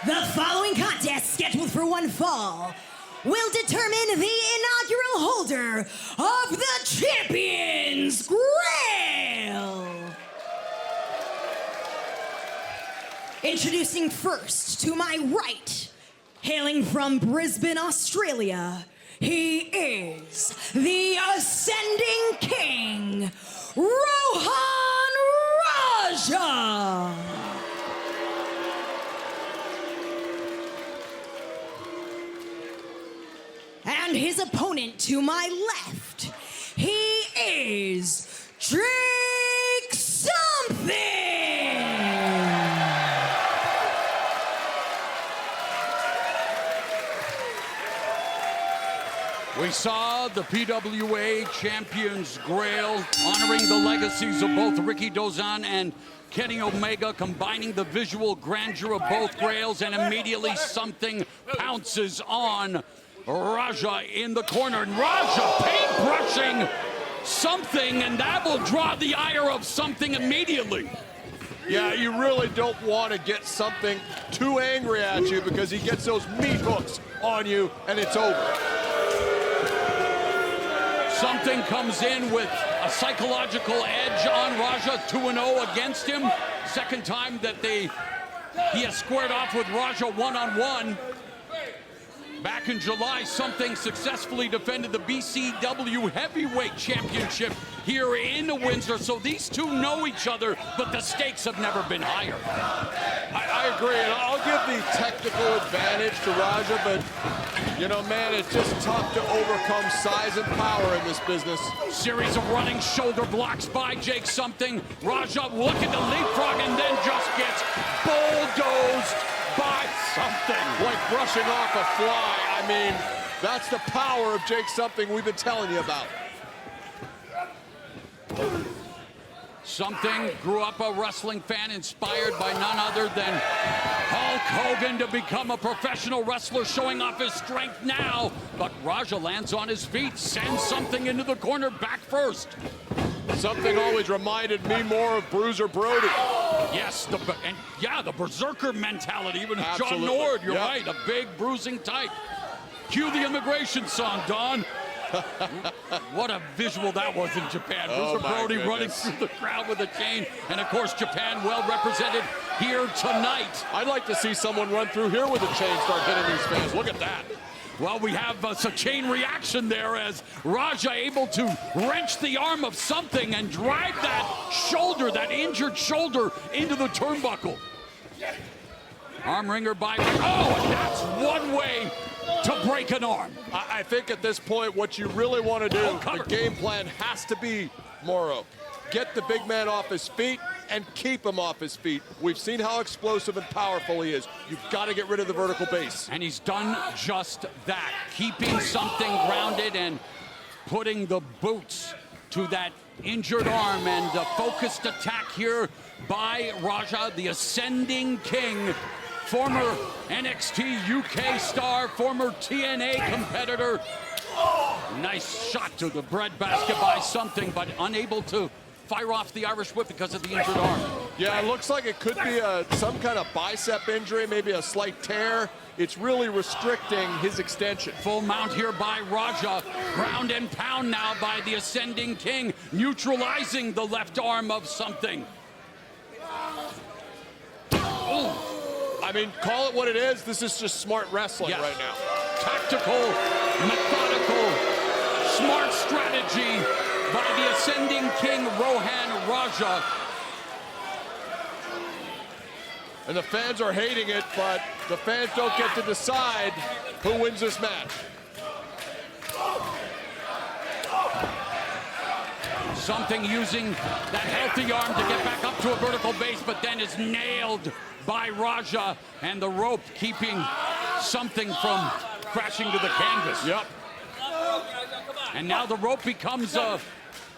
The following contest, scheduled for one fall, will determine the inaugural holder of the Champions Grail. Introducing first, to my right, hailing from Brisbane, Australia, he is the Ascending King, Rohan Raja. And his opponent to my left, he is Drake Something. We saw the PWA Champions Grail honoring the legacies of both Ricky Dozan and Kenny Omega, combining the visual grandeur of both Grails, and immediately something pounces on Raja in the corner. And Raja paintbrushing something, and that will draw the ire of something immediately. Yeah, you really don't want to get something too angry at you, because he gets those meat hooks on you and it's over. Something comes in with a psychological edge on Raja, 2-0 against him. Second time that he has squared off with Raja one-on-one. Back in July, Something successfully defended the BCW Heavyweight Championship here in Windsor. So these two know each other, but the stakes have never been higher. I agree, and I'll give the technical advantage to Raja, but, you know, man, it's just tough to overcome size and power in this business. Series of running shoulder blocks by Jake Something. Raja looking to leapfrog and then just gets bulldozed by Something. Like brushing off a fly. I mean, that's the power of Jake Something we've been telling you about. Something grew up a wrestling fan, inspired by none other than Hulk Hogan to become a professional wrestler, showing off his strength now. But Raja lands on his feet, sends Something into the corner, back first. Something always reminded me more of Bruiser Brody. Yes, the berserker mentality, even Absolutely. John Nord, you're Yep. right, a big bruising type. Cue the immigration song, Don. What a visual that was in Japan. Oh, Bruiser Brody goodness. running through the crowd with a chain. And of course, Japan well represented here tonight. I'd like to see someone run through here with a chain, start hitting these fans. Look at that. Well, we have a chain reaction there, as Raja able to wrench the arm of Something and drive that shoulder, that injured shoulder, into the turnbuckle. Arm wringer by, oh, and that's one way to break an arm. I think at this point, what you really want to do, cover. the game plan has to be, Morrow, get the big man off his feet and keep him off his feet. We've seen how explosive and powerful he is. You've got to get rid of the vertical base. And he's done just that, keeping Something grounded and putting the boots to that injured arm. And a focused attack here by Raja, the Ascending King, former NXT UK star, former TNA competitor. Nice shot to the breadbasket by Something, but unable to fire off the Irish whip because of the injured arm. Yeah, it looks like it could be some kind of bicep injury, maybe a slight tear. It's really restricting his extension. Full mount here by Raja. Ground and pound now by the Ascending King, neutralizing the left arm of Something. Ooh. I mean, call it what it is. This is just smart wrestling right now. Tactical, methodical, smart strategy by the Ascending King, Rohan Raja. And the fans are hating it, but the fans don't get to decide who wins this match. Something using that healthy arm to get back up to a vertical base, but then is nailed by Raja, and the rope keeping Something from crashing to the canvas. Yep. And now the rope becomes a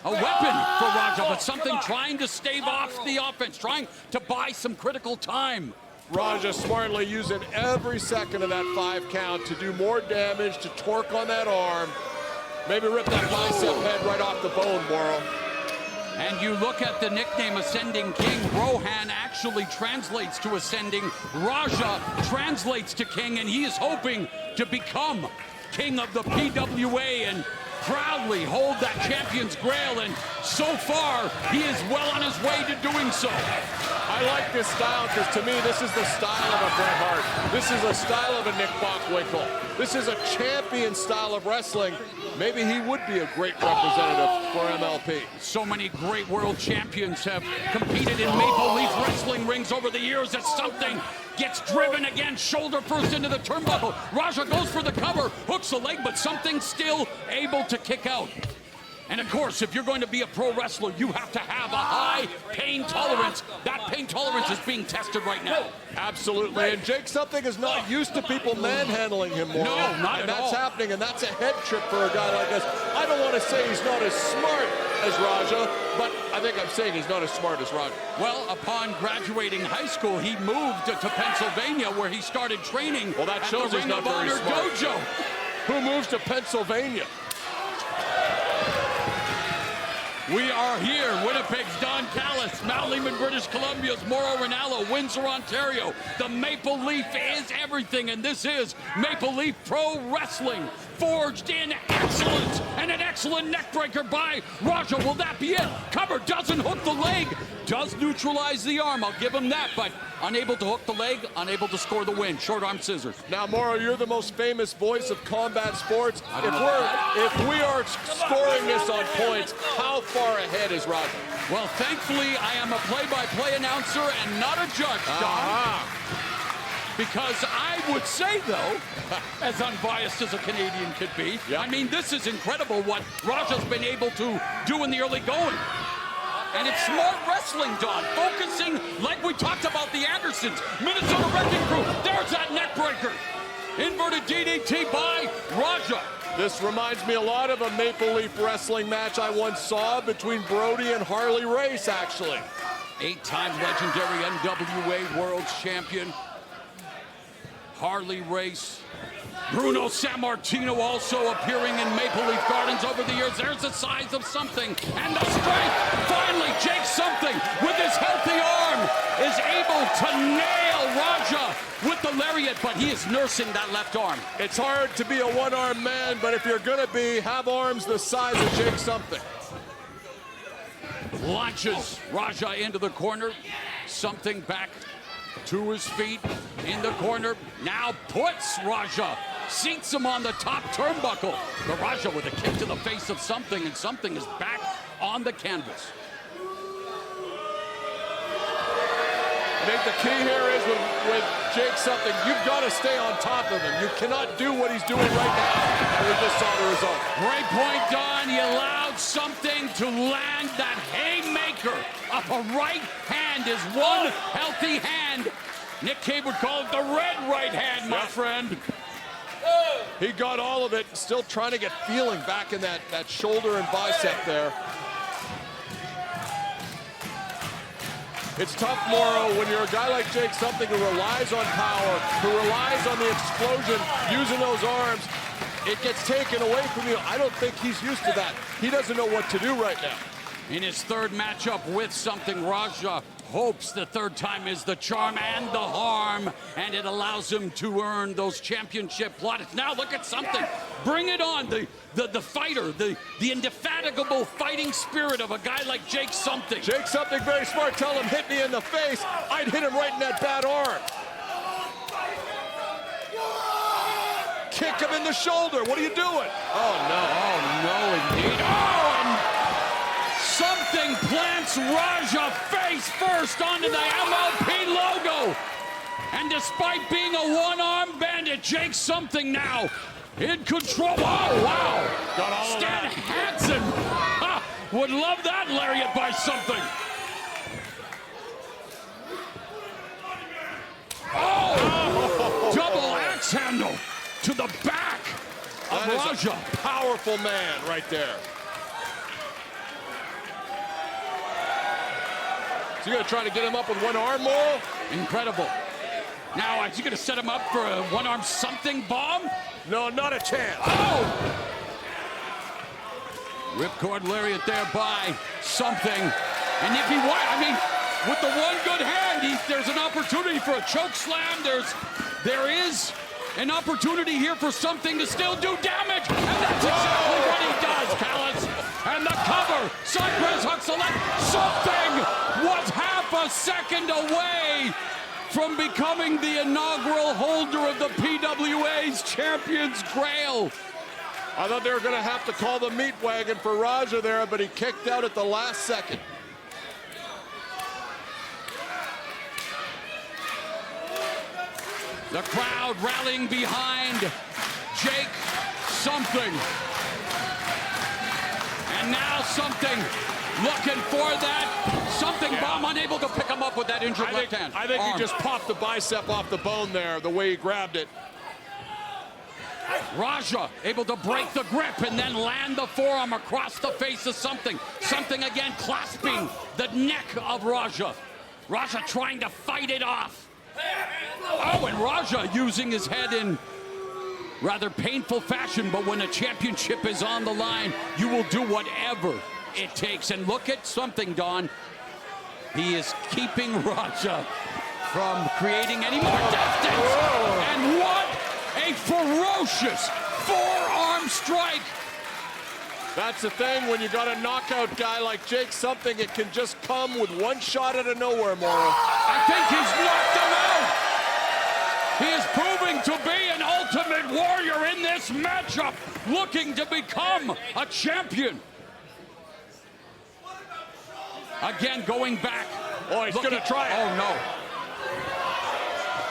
weapon for Raja, but Something trying to stave off the offense, trying to buy some critical time. Raja smartly using every second of that 5 count to do more damage, to torque on that arm. Maybe rip that bicep head right off the bone, Morrow. And you look at the nickname Ascending King, Rohan actually translates to Ascending. Raja translates to King, and he is hoping to become King of the PWA and proudly hold that Champion's Grail, and so far, he is well on his way to doing so. I like this style because to me, this is the style of a Bret Hart. This is a style of a Nick Bockwinkel. This is a champion style of wrestling. Maybe he would be a great representative for MLP. So many great world champions have competed in Maple Leaf wrestling rings over the years. As something gets driven again, shoulder first into the turnbuckle. Raja goes for the cover, hooks the leg, but something's still able to kick out. And of course, if you're going to be a pro wrestler, you have to have a high pain tolerance. That pain tolerance is being tested right now. Absolutely, and Jake Something is not used to people manhandling him more. No, not at all. And that's happening, and that's a head trip for a guy like this. I don't want to say he's not as smart as Raja, but I think I'm saying he's not as smart as Raja. Well, upon graduating high school, he moved to Pennsylvania, where he started training Well, that at shows the he's Ring not of very Honor smart. dojo. Who moves to Pennsylvania? We are here, Winnipeg's Don Callis, Mount Lehman, British Columbia's Mauro Ranallo, Windsor, Ontario. The Maple Leaf is everything, and this is Maple Leaf Pro Wrestling, forged in excellence, and an excellent neck breaker by Raja. Will that be it? Cover, doesn't hook the leg, does neutralize the arm, I'll give him that, but unable to hook the leg, unable to score the win. Short arm scissors. Now, Mauro, you're the most famous voice of combat sports. If we are scoring this on points, how far ahead is Raja? Well, thankfully, I am a play-by-play announcer and not a judge, Don. Because I would say, though, as unbiased as a Canadian could be, Yep. I mean, this is incredible what Raja's been able to do in the early going. And it's smart wrestling, Don, focusing like we talked about the Andersons, Minnesota Wrecking Crew. There's that neck breaker. Inverted DDT by Raja. This reminds me a lot of a Maple Leaf wrestling match I once saw between Brody and Harley Race, actually. 8-time legendary NWA World Champion. Harley Race. Bruno Sammartino also appearing in Maple Leaf Gardens over the years. There's the size of Something and the strength. Finally, Jake Something with his healthy arm is able to nail Raja with the lariat, but he is nursing that left arm. It's hard to be a one-armed man, but if you're gonna have arms the size of Jake Something. Launches Raja into the corner. Something back to his feet in the corner. Now puts Raja, seats him on the top turnbuckle. The Raja with a kick to the face of Something, and Something is back on the canvas. I think the key here is with Jake Something, you've got to stay on top of him. You cannot do what he's doing right now, and we just saw the result. Great point, Don. He allowed Something to land that haymaker up a right hand, his one healthy hand. Nick Cave would call it the red right hand, my friend. He got all of it, still trying to get feeling back in that shoulder and bicep there. It's tough, Mauro, when you're a guy like Jake Something who relies on power, who relies on the explosion, using those arms. It gets taken away from you. I don't think he's used to that. He doesn't know what to do right now. In his third matchup with Something, Raja hopes the third time is the charm and the harm, and it allows him to earn those championship plaudits. Now look at Something. Bring it on. The fighter, the indefatigable fighting spirit of a guy like Jake Something. Jake Something, very smart. Tell him, hit me in the face. I'd hit him right in that bad arm. Kick him in the shoulder. What are you doing? Oh, no. Oh, no, indeed. Oh, and Something plants Raja face first onto the MLP logo. And despite being a one-arm bandit, Jake Something now in control. Oh, wow. Got all of Stan that. Hansen would love that lariat by Something. Oh, double axe handle to the back of That is Raja. a powerful man right there. Is he going to try to get him up with one arm, Mauro? Incredible. Now, is he going to set him up for a one-arm Something bomb? No, not a chance. Oh! Ripcord lariat there by something. And if he won, I mean, with the one good hand, there's an opportunity for a choke slam. There is an opportunity here for something to still do damage. And that's exactly what he does, Callis. And the cover, Cypress hook select. Something was half a second away from becoming the inaugural holder of the PWA's Champions Grail. I thought they were going to have to call the meat wagon for Raja there, but he kicked out at the last second. The crowd rallying behind Jake something. And now something looking for that something bomb, unable to pick him up with that injured left hand. I think he just popped the bicep off the bone there, the way he grabbed it. Raja able to break the grip and then land the forearm across the face of something. Something again clasping the neck of Raja. Raja trying to fight it off. Oh, and Raja using his head in rather painful fashion, but when a championship is on the line, you will do whatever it takes. And look at something, Don. He is keeping Raja from creating any more distance. Whoa. And what a ferocious forearm strike. That's the thing, when you got a knockout guy like Jake something, it can just come with one shot out of nowhere, Moro. I think he's knocked him out. He is proving to be an ultimate warrior in this matchup, looking to become a champion. Again, going back. Oh, he's going to try it. Oh, no.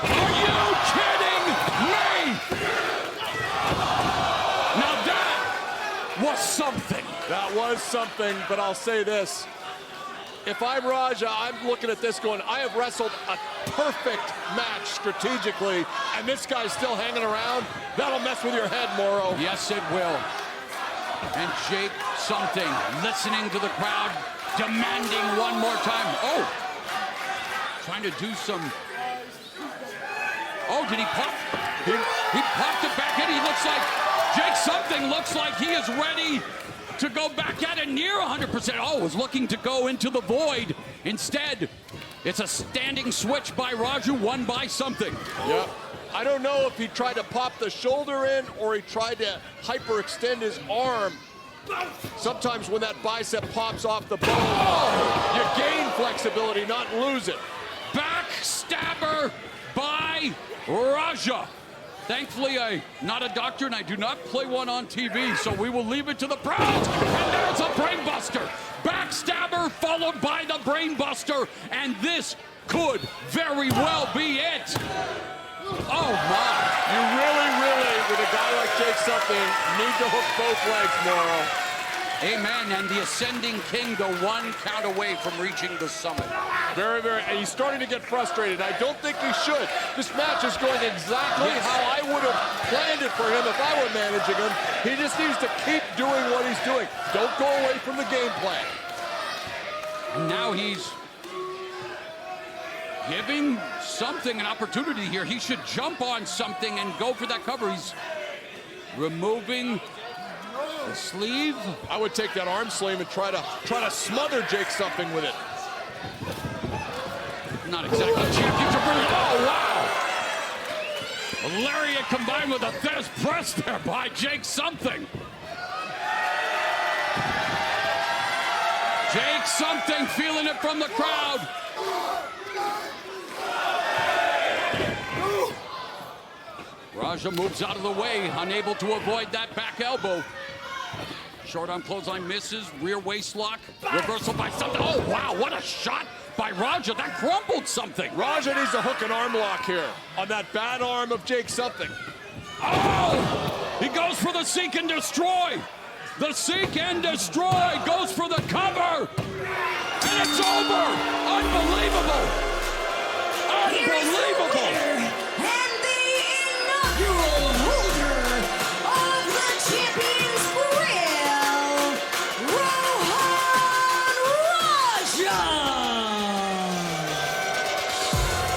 Are you kidding me? Now that was something. That was something, but I'll say this. If I'm Raja, I'm looking at this going, I have wrestled a perfect match strategically, and this guy's still hanging around. That'll mess with your head, Moro. Yes, it will. And Jake something, listening to the crowd, demanding one more time. Oh, trying to do some. Oh, did he pop? He popped it back in. He looks like, Jake something looks like he is ready to go back at it near 100%. Oh, was looking to go into the void. Instead, it's a standing switch by Raju, won by something. Yeah. I don't know if he tried to pop the shoulder in or he tried to hyperextend his arm. Sometimes when that bicep pops off the bone, you gain flexibility, not lose it. Backstabber by Raja. Thankfully, I'm not a doctor and I do not play one on TV, so we will leave it to the pros. And there's a brainbuster. Backstabber followed by the brainbuster, and this could very well be it. Oh my. You really, with a guy like Jake something, need to hook both legs, Moro. Amen, and the Ascending King, the one count away from reaching the summit. Very, and he's starting to get frustrated. I don't think he should. This match is going exactly how I would have planned it for him if I were managing him. He just needs to keep doing what he's doing. Don't go away from the game plan. And now he's giving something an opportunity here. He should jump on something and go for that cover. He's removing the sleeve. I would take that arm sleeve and try to smother Jake something with it. Not exactly championship. Oh, wow. A lariat combined with a Thez press there by Jake something. Jake something feeling it from the crowd. Raja moves out of the way, unable to avoid that back elbow. Short arm clothesline misses, rear waist lock, reversal by something. Oh, wow, what a shot by Raja. That crumpled something. Raja needs a hook and arm lock here on that bad arm of Jake something. Oh, he goes for the seek and destroy. The seek and destroy goes for the cover. And it's over. Unbelievable. Unbelievable.